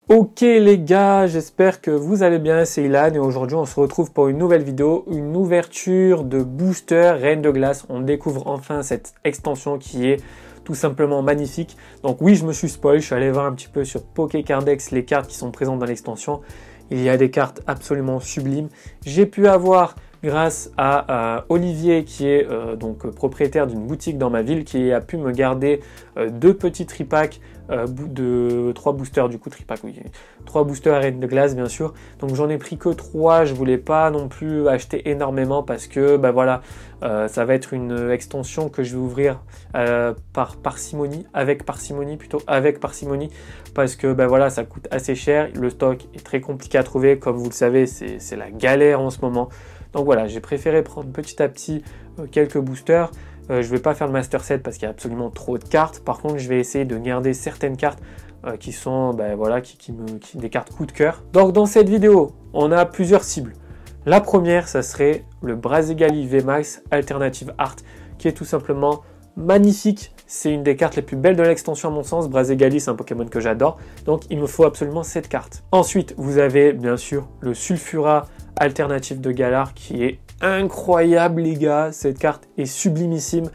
Ok les gars, j'espère que vous allez bien, c'est Ilan et aujourd'hui on se retrouve pour une nouvelle vidéo, une ouverture de booster Reine de Glace. On découvre enfin cette extension qui est tout simplement magnifique. Donc oui, je me suis spoil, je suis allé voir un petit peu sur Pokécardex les cartes qui sont présentes dans l'extension. Il y a des cartes absolument sublimes. J'ai pu avoir, grâce à Olivier qui est donc propriétaire d'une boutique dans ma ville, qui a pu me garder deux petits tripacks de 3 boosters du coup, tripack, oui, 3 boosters à Reine de Glace bien sûr. Donc j'en ai pris que 3, je voulais pas non plus acheter énormément parce que bah voilà, ça va être une extension que je vais ouvrir avec parcimonie parce que bah voilà, ça coûte assez cher, le stock est très compliqué à trouver, comme vous le savez, c'est la galère en ce moment. Donc voilà, j'ai préféré prendre petit à petit quelques boosters. Je ne vais pas faire le Master Set parce qu'il y a absolument trop de cartes. Par contre, je vais essayer de garder certaines cartes qui sont voilà, des cartes coup de cœur. Donc dans cette vidéo, on a plusieurs cibles. La première, ça serait le Brazigali VMAX Alternative Art, qui est tout simplement magnifique. C'est une des cartes les plus belles de l'extension à mon sens. Brazigali, c'est un Pokémon que j'adore. Donc il me faut absolument cette carte. Ensuite, vous avez bien sûr le Sulfura Alternative de Galar qui est incroyable les gars, cette carte est sublimissime.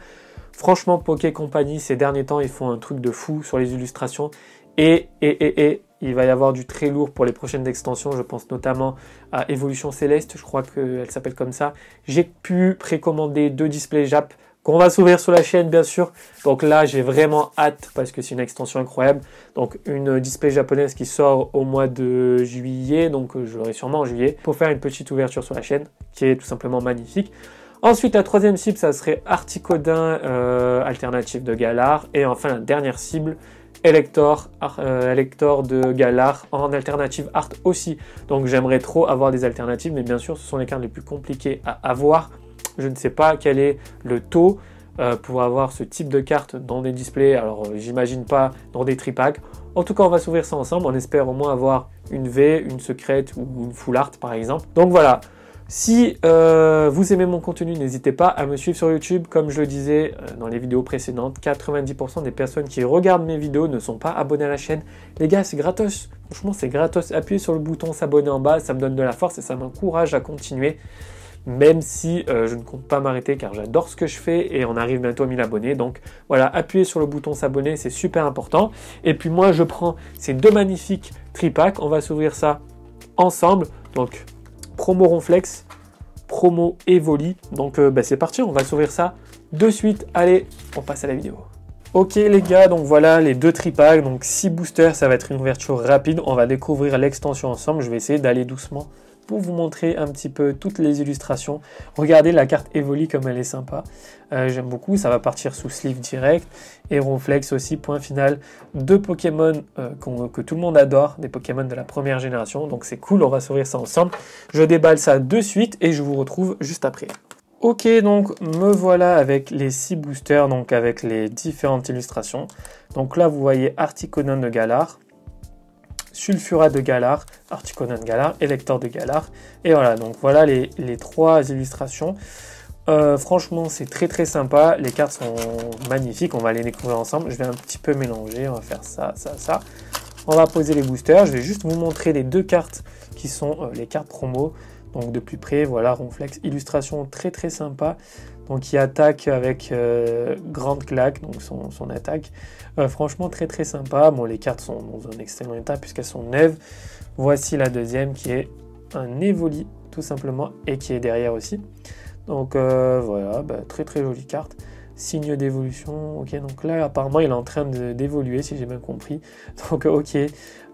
Franchement, Poké Company ces derniers temps ils font un truc de fou sur les illustrations et il va y avoir du très lourd pour les prochaines extensions. Je pense notamment à Évolution Céleste, je crois qu'elle s'appelle comme ça. J'ai pu précommander 2 displays Jap qu'on va s'ouvrir sur la chaîne bien sûr. Donc là j'ai vraiment hâte parce que c'est une extension incroyable. Donc une display japonaise qui sort au mois de juillet, donc je l'aurai sûrement en juillet, pour faire une petite ouverture sur la chaîne qui est tout simplement magnifique. Ensuite la troisième cible ça serait Articodin Alternative de Galar. Et enfin la dernière cible, Elector de Galar en alternative art aussi. Donc j'aimerais trop avoir des alternatives, mais bien sûr ce sont les cartes les plus compliquées à avoir. Je ne sais pas quel est le taux pour avoir ce type de carte dans des displays. Alors j'imagine pas dans des tripacks. En tout cas on va s'ouvrir ça ensemble. On espère au moins avoir une V, une secrète ou une full art par exemple. Donc voilà. Si vous aimez mon contenu, n'hésitez pas à me suivre sur YouTube. Comme je le disais dans les vidéos précédentes, 90% des personnes qui regardent mes vidéos ne sont pas abonnées à la chaîne. Les gars, c'est gratos. Franchement, c'est gratos. Appuyez sur le bouton s'abonner en bas, ça me donne de la force et ça m'encourage à continuer. Même si je ne compte pas m'arrêter car j'adore ce que je fais et on arrive bientôt à 1000 abonnés. Donc voilà, appuyez sur le bouton s'abonner, c'est super important. Et puis moi, je prends ces 2 magnifiques tripacks. On va s'ouvrir ça ensemble. Donc promo Ronflex, promo Evoli. Donc c'est parti, on va s'ouvrir ça de suite. Allez, on passe à la vidéo. Ok les gars, donc voilà les 2 tripacks, donc 6 boosters, ça va être une ouverture rapide. On va découvrir l'extension ensemble. Je vais essayer d'aller doucement pour vous montrer un petit peu toutes les illustrations. Regardez la carte Evoli comme elle est sympa. J'aime beaucoup, ça va partir sous sleeve direct. Et Ronflex aussi, point final. 2 Pokémon que tout le monde adore, des Pokémon de la première génération. Donc c'est cool, on va s'ouvrir ça ensemble. Je déballe ça de suite et je vous retrouve juste après. Ok, donc me voilà avec les 6 boosters, donc avec les différentes illustrations. Donc là, vous voyez Articodin de Galar, Sulfura de Galar, Articodin de Galar, Elector de Galar. Et voilà, donc voilà les 3 illustrations. Franchement, c'est très sympa. Les cartes sont magnifiques. On va les découvrir ensemble. Je vais un petit peu mélanger. On va faire ça, ça, ça. On va poser les boosters. Je vais juste vous montrer les 2 cartes qui sont les cartes promo. Donc de plus près, voilà, Ronflex, illustration très sympa. Donc il attaque avec grande claque, donc son attaque. Franchement très sympa. Bon, les cartes sont dans un excellent état puisqu'elles sont neuves. Voici la deuxième qui est un Evoli tout simplement et qui est derrière aussi. Donc voilà, très jolie carte. Signe d'évolution, ok, donc là apparemment il est en train d'évoluer si j'ai bien compris. Donc ok,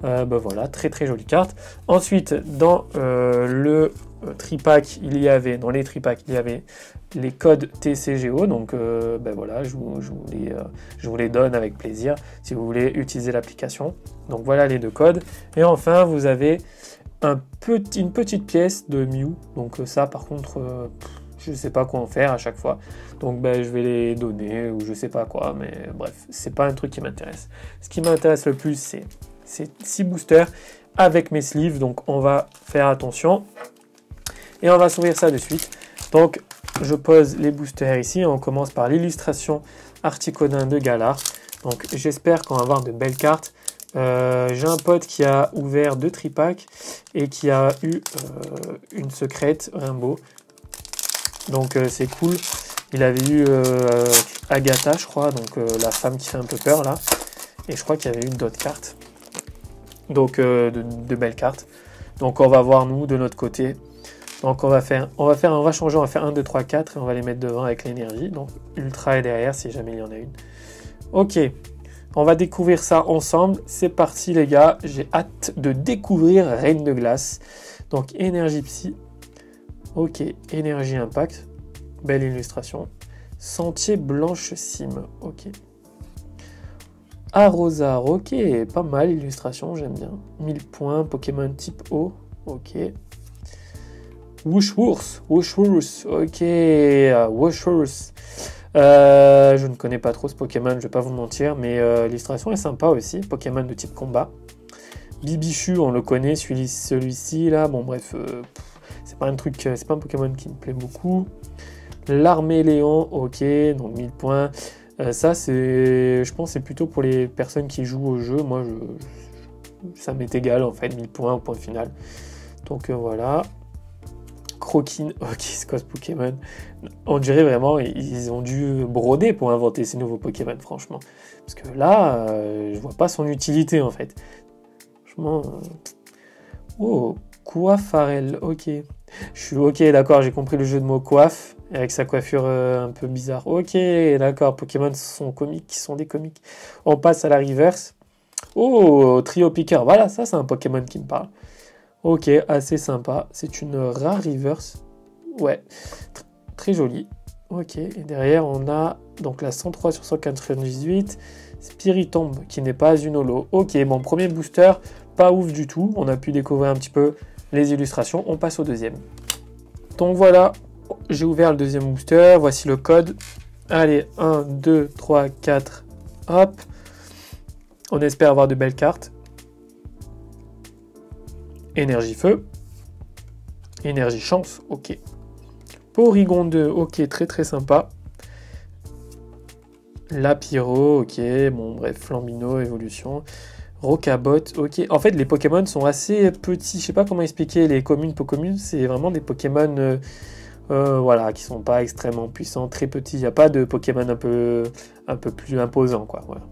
voilà, très jolie carte. Ensuite dans le tripack, dans les tripacks il y avait les codes TCGO, donc voilà, je vous les donne avec plaisir si vous voulez utiliser l'application. Donc voilà les 2 codes. Et enfin vous avez une petite pièce de Mew, donc ça par contre je ne sais pas quoi en faire à chaque fois, donc je vais les donner ou je sais pas quoi, mais bref, c'est pas un truc qui m'intéresse. Ce qui m'intéresse le plus, c'est ces 6 boosters avec mes sleeves, donc on va faire attention et on va s'ouvrir ça de suite. Donc je pose les boosters ici, on commence par l'illustration Articodin de Galar. Donc j'espère qu'on va avoir de belles cartes J'ai un pote qui a ouvert 2 tripacks et qui a eu une secrète Rainbow. Donc c'est cool. Il avait eu Agatha, je crois, donc la femme qui fait un peu peur là. Et je crois qu'il y avait eu d'autres cartes. Donc de belles cartes. Donc on va voir nous de notre côté. Donc on va changer, on va faire 1, 2, 3, 4 et on va les mettre devant avec l'énergie. Donc Ultra est derrière si jamais il y en a une. Ok, on va découvrir ça ensemble. C'est parti les gars, j'ai hâte de découvrir Reine de Glace. Donc énergie psy. Ok, énergie impact. Belle illustration. Sentier blanche cime. Ok. Arrosar, ok, pas mal illustration, j'aime bien. 1000 points, Pokémon type O. Ok. Wooshwurst, ok, Wooshwurst. Je ne connais pas trop ce Pokémon, je vais pas vous mentir, mais l'illustration est sympa aussi. Pokémon de type combat. Bibichu, on le connaît, celui-ci là. Bon bref, c'est pas un Pokémon qui me plaît beaucoup. L'Arméléon, ok, donc 1000 points. Ça, je pense, c'est plutôt pour les personnes qui jouent au jeu. Moi, ça m'est égal en fait, 1000 points au point final. Donc voilà. Croquine, ok, c'est quoi ce Pokémon? On dirait vraiment, ils ont dû broder pour inventer ces nouveaux Pokémon, franchement. Parce que là, je vois pas son utilité, en fait. Franchement... Oh, Coiffarel, ok. Je suis ok, d'accord, j'ai compris le jeu de mots coiffe, avec sa coiffure un peu bizarre. Ok, d'accord, Pokémon sont comiques, sont des comiques. On passe à la reverse. Oh, Trio Piqueur, voilà, ça c'est un Pokémon qui me parle. Ok, assez sympa. C'est une rare reverse. Ouais, très jolie. Ok, et derrière on a donc la 103 sur 198. Spiritomb, qui n'est pas une holo. Ok, mon premier booster, pas ouf du tout. On a pu découvrir un petit peu les illustrations. On passe au deuxième. Donc voilà, j'ai ouvert le deuxième booster. Voici le code. Allez, 1, 2, 3, 4. Hop. On espère avoir de belles cartes. Énergie feu. Énergie chance, ok. Porygon 2, ok, très très sympa. Lapiro, ok, bon bref, Flambino, évolution. Rocabot, ok. En fait, les Pokémon sont assez petits, je sais pas comment expliquer, les communes Pokémon, c'est vraiment des Pokémon voilà, qui sont pas extrêmement puissants, très petits. Il n'y a pas de Pokémon un peu plus imposant, quoi. Voilà.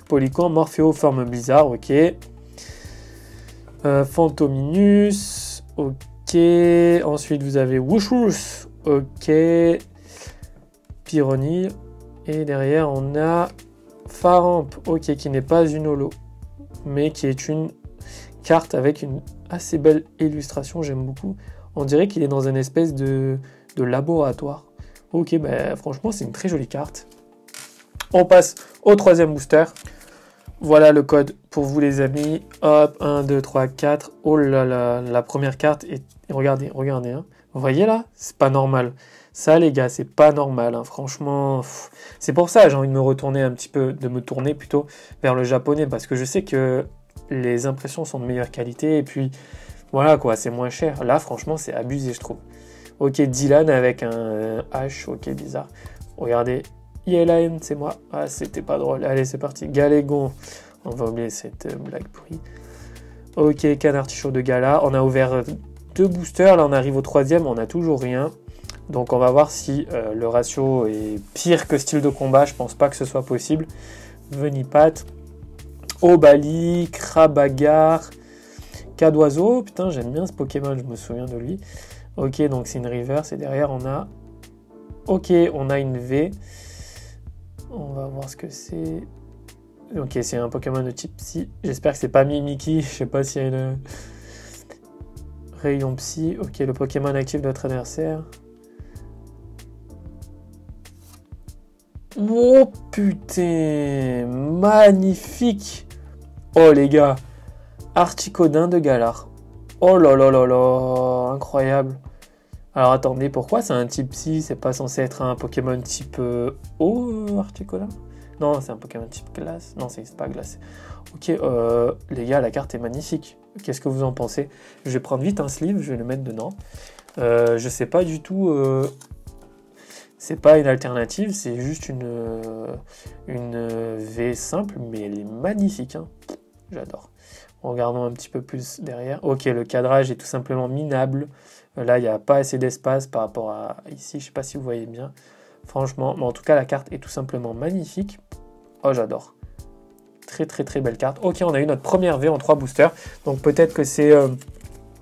Polycon, Morpheo, forme Blizzard, ok. Phantominus, ok. Ensuite, vous avez Wooshwurst, ok. Pyronille. Et derrière, on a Faramp, ok, qui n'est pas une holo, mais qui est une carte avec une assez belle illustration, j'aime beaucoup. On dirait qu'il est dans une espèce de laboratoire. Ok, bah, franchement, c'est une très jolie carte. On passe au troisième booster. Voilà le code pour vous les amis. Hop, 1, 2, 3, 4. Oh là là, la première carte. Et regardez. Hein. Vous voyez là? C'est pas normal. Ça les gars, c'est pas normal. Hein. Franchement, c'est pour ça j'ai envie de me retourner un petit peu, de me tourner plutôt vers le japonais. Parce que je sais que les impressions sont de meilleure qualité. Et puis, voilà quoi, c'est moins cher. Là, franchement, c'est abusé, je trouve. Ok, Dylan avec un H. Ok, bizarre. Regardez. Yelaine, c'est moi. Ah, c'était pas drôle. Allez, c'est parti. Galégon. On va oublier cette blague pourrie. Ok, Canartichaud de Gala. On a ouvert 2 boosters. Là, on arrive au 3e. On n'a toujours rien. Donc, on va voir si le ratio est pire que style de combat. Je pense pas que ce soit possible. Venipat. Obali. Crabagar. Cadoiseau. Putain, j'aime bien ce Pokémon. Je me souviens de lui. Ok, donc c'est une reverse. Et derrière, on a... Ok, on a une V. On va voir ce que c'est. Ok, c'est un Pokémon de type Psy. J'espère que c'est pas Mimikyu. Je sais pas s'il y a une... Rayon Psy. Ok, le Pokémon actif de votre adversaire. Oh putain, magnifique. Oh les gars, Articodin de Galar. Oh là là là là, incroyable. Alors attendez, pourquoi c'est un type Psy? C'est pas censé être un Pokémon type eau, Articola? Non, c'est un Pokémon type glace. Non, c'est pas glace. Ok, les gars, la carte est magnifique. Qu'est-ce que vous en pensez? Je vais prendre vite un sleeve, je vais le mettre dedans. Je sais pas du tout... c'est pas une alternative, c'est juste une V simple, mais elle est magnifique. Hein. j'adore. Regardons un petit peu plus derrière. Ok, le cadrage est tout simplement minable. Là, il n'y a pas assez d'espace par rapport à ici. Je ne sais pas si vous voyez bien. Franchement, mais en tout cas, la carte est tout simplement magnifique. Oh, j'adore. Très, très, très belle carte. Ok, on a eu notre première V en 3 boosters. Donc, peut-être que c'est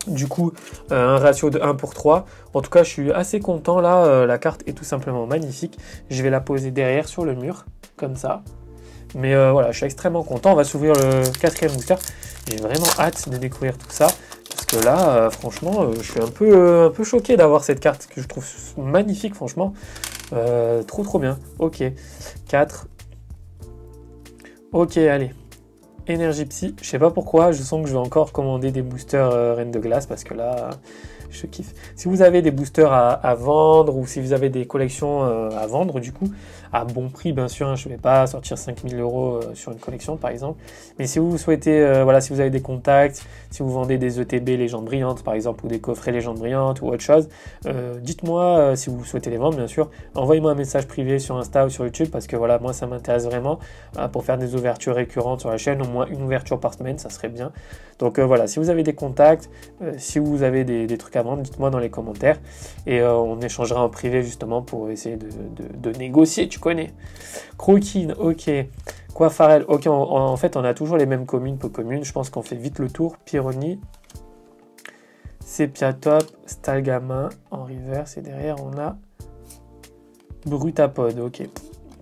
du coup un ratio de 1 pour 3. En tout cas, je suis assez content. Là, la carte est tout simplement magnifique. Je vais la poser derrière sur le mur, comme ça. Mais voilà, je suis extrêmement content. On va s'ouvrir le 4e booster. J'ai vraiment hâte de découvrir tout ça. Parce que là, franchement, je suis un peu choqué d'avoir cette carte que je trouve magnifique, franchement. Trop, trop bien. Ok, 4. Ok, allez. Énergie Psy. Je sais pas pourquoi, je sens que je vais encore commander des boosters Reine de Glace parce que là, je kiffe. Si vous avez des boosters à vendre ou si vous avez des collections à vendre, du coup, à bon prix, bien sûr, hein, je ne vais pas sortir 5000 € sur une collection, par exemple. Mais si vous souhaitez, voilà, si vous avez des contacts, si vous vendez des ETB Légendes Brillantes, par exemple, ou des coffrets Légendes Brillantes ou autre chose, dites-moi si vous souhaitez les vendre, bien sûr. Envoyez-moi un message privé sur Insta ou sur YouTube parce que voilà, moi, ça m'intéresse vraiment pour faire des ouvertures récurrentes sur la chaîne, au moins une ouverture par semaine, ça serait bien. Donc voilà, si vous avez des contacts, si vous avez des trucs à vendre, dites-moi dans les commentaires et on échangera en privé justement pour essayer de négocier, tu connais. Croquine, ok. Coiffarel, ok, en fait on a toujours les mêmes communes, peu communes, je pense qu'on fait vite le tour. Pyroni, Sepiatop, Stalgama, en reverse et derrière on a Brutapod, ok.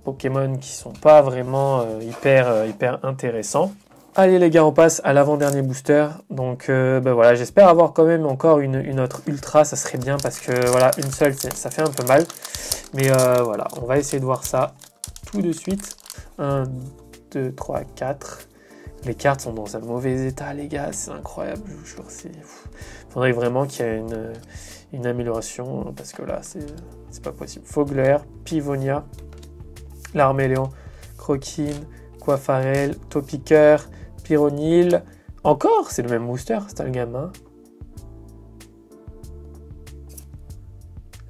Pokémon qui sont pas vraiment hyper intéressants. Allez les gars, on passe à l'avant-dernier booster. Donc ben voilà, j'espère avoir quand même encore une autre ultra, ça serait bien parce que voilà, une seule ça fait un peu mal. Mais voilà, on va essayer de voir ça tout de suite. 1, 2, 3, 4. Les cartes sont dans un mauvais état les gars, c'est incroyable, je vous jure. Il faudrait vraiment qu'il y ait une amélioration parce que là, c'est pas possible. Fogler, Pivonia, Larméléon, Croquine, Coiffarel, Topiqueur, Pyronil, encore, c'est le même booster, Stalgama.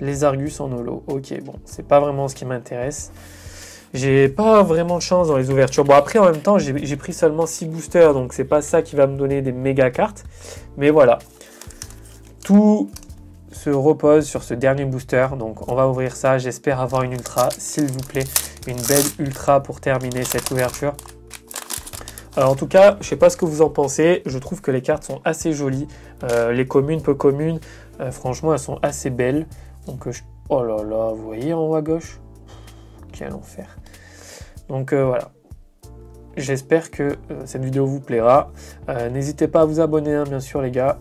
Les Argus en holo, ok, bon, c'est pas vraiment ce qui m'intéresse. J'ai pas vraiment de chance dans les ouvertures. Bon, après, en même temps, j'ai pris seulement 6 boosters, donc c'est pas ça qui va me donner des méga cartes. Mais voilà, tout se repose sur ce dernier booster, donc on va ouvrir ça. J'espère avoir une ultra, s'il vous plaît, une belle ultra pour terminer cette ouverture. Alors, en tout cas, je sais pas ce que vous en pensez, je trouve que les cartes sont assez jolies, les communes, peu communes, franchement elles sont assez belles, donc oh là là, vous voyez en haut à gauche, quel enfer. Donc voilà, j'espère que cette vidéo vous plaira, n'hésitez pas à vous abonner, hein, bien sûr les gars,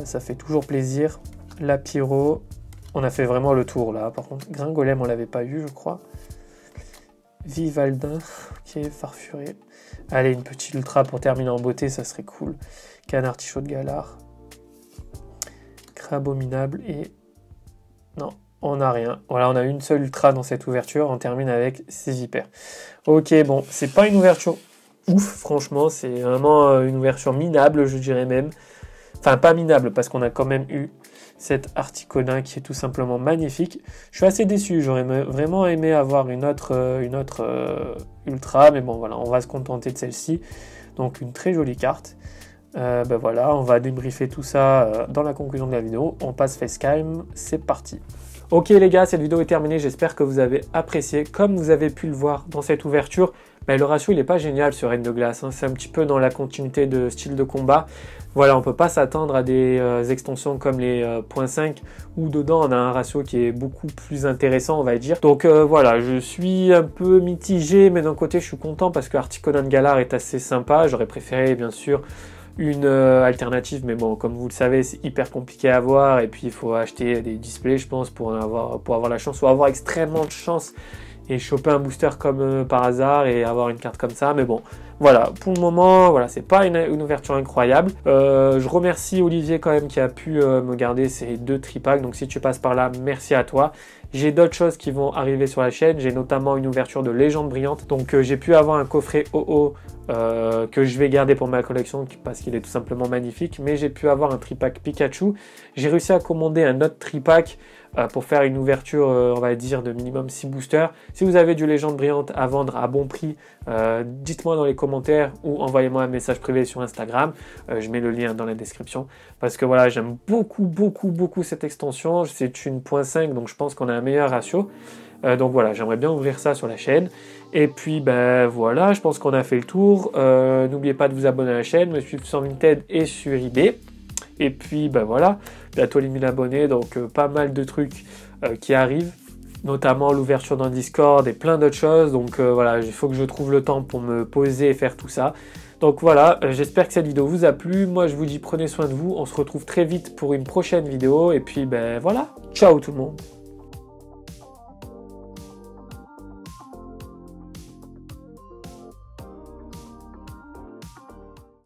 ça fait toujours plaisir. La Pyro, on a fait vraiment le tour là, par contre Gringolem on l'avait pas eu je crois. Vivaldin, ok, Farfuré. Allez, une petite ultra pour terminer en beauté, ça serait cool. Canartichaud de Galar. Crabominable et... non, on n'a rien. Voilà, on a une seule ultra dans cette ouverture, on termine avec 6 hyper. Ok, bon, c'est pas une ouverture ouf, franchement, c'est vraiment une ouverture minable, je dirais même. Enfin, pas minable, parce qu'on a quand même eu cette Articuno qui est tout simplement magnifique. Je suis assez déçu, j'aurais vraiment aimé avoir une autre ultra, mais bon voilà, on va se contenter de celle-ci. Donc une très jolie carte. Ben voilà, on va débriefer tout ça dans la conclusion de la vidéo. On passe Facecam, c'est parti. Ok les gars, cette vidéo est terminée, j'espère que vous avez apprécié. Comme vous avez pu le voir dans cette ouverture, ben, le ratio il n'est pas génial sur Reine de Glace, hein. C'est un petit peu dans la continuité de style de combat. Voilà, on ne peut pas s'attendre à des extensions comme les .5 où dedans on a un ratio qui est beaucoup plus intéressant, on va dire. Donc voilà, je suis un peu mitigé, mais d'un côté je suis content parce que Articuno de Galar est assez sympa. J'aurais préféré bien sûr une alternative, mais bon, comme vous le savez, c'est hyper compliqué à avoir et puis il faut acheter des displays, je pense, pour avoir la chance ou avoir extrêmement de chance et choper un booster comme par hasard et avoir une carte comme ça. Mais bon, voilà, pour le moment, voilà, c'est pas une ouverture incroyable. Je remercie Olivier quand même qui a pu me garder ces 2 tripacks. Donc si tu passes par là, merci à toi. J'ai d'autres choses qui vont arriver sur la chaîne. J'ai notamment une ouverture de Légende Brillante. Donc j'ai pu avoir un coffret OO que je vais garder pour ma collection parce qu'il est tout simplement magnifique. Mais j'ai pu avoir un tripack Pikachu. J'ai réussi à commander un autre tripack pour faire une ouverture, on va dire, de minimum 6 boosters. Si vous avez du légende brillante à vendre à bon prix, dites-moi dans les commentaires ou envoyez-moi un message privé sur Instagram. Je mets le lien dans la description parce que voilà, j'aime beaucoup cette extension. C'est une 0.5, donc je pense qu'on a un meilleur ratio. Donc voilà, j'aimerais bien ouvrir ça sur la chaîne. Et puis ben voilà, je pense qu'on a fait le tour. N'oubliez pas de vous abonner à la chaîne, me suivre sur Vinted et sur eBay. Et puis ben voilà, bientôt les 1000 abonnés, donc pas mal de trucs qui arrivent, notamment l'ouverture d'un Discord et plein d'autres choses. Donc voilà, il faut que je trouve le temps pour me poser et faire tout ça. Donc voilà, j'espère que cette vidéo vous a plu. Moi je vous dis prenez soin de vous, on se retrouve très vite pour une prochaine vidéo. Et puis ben voilà, ciao tout le monde.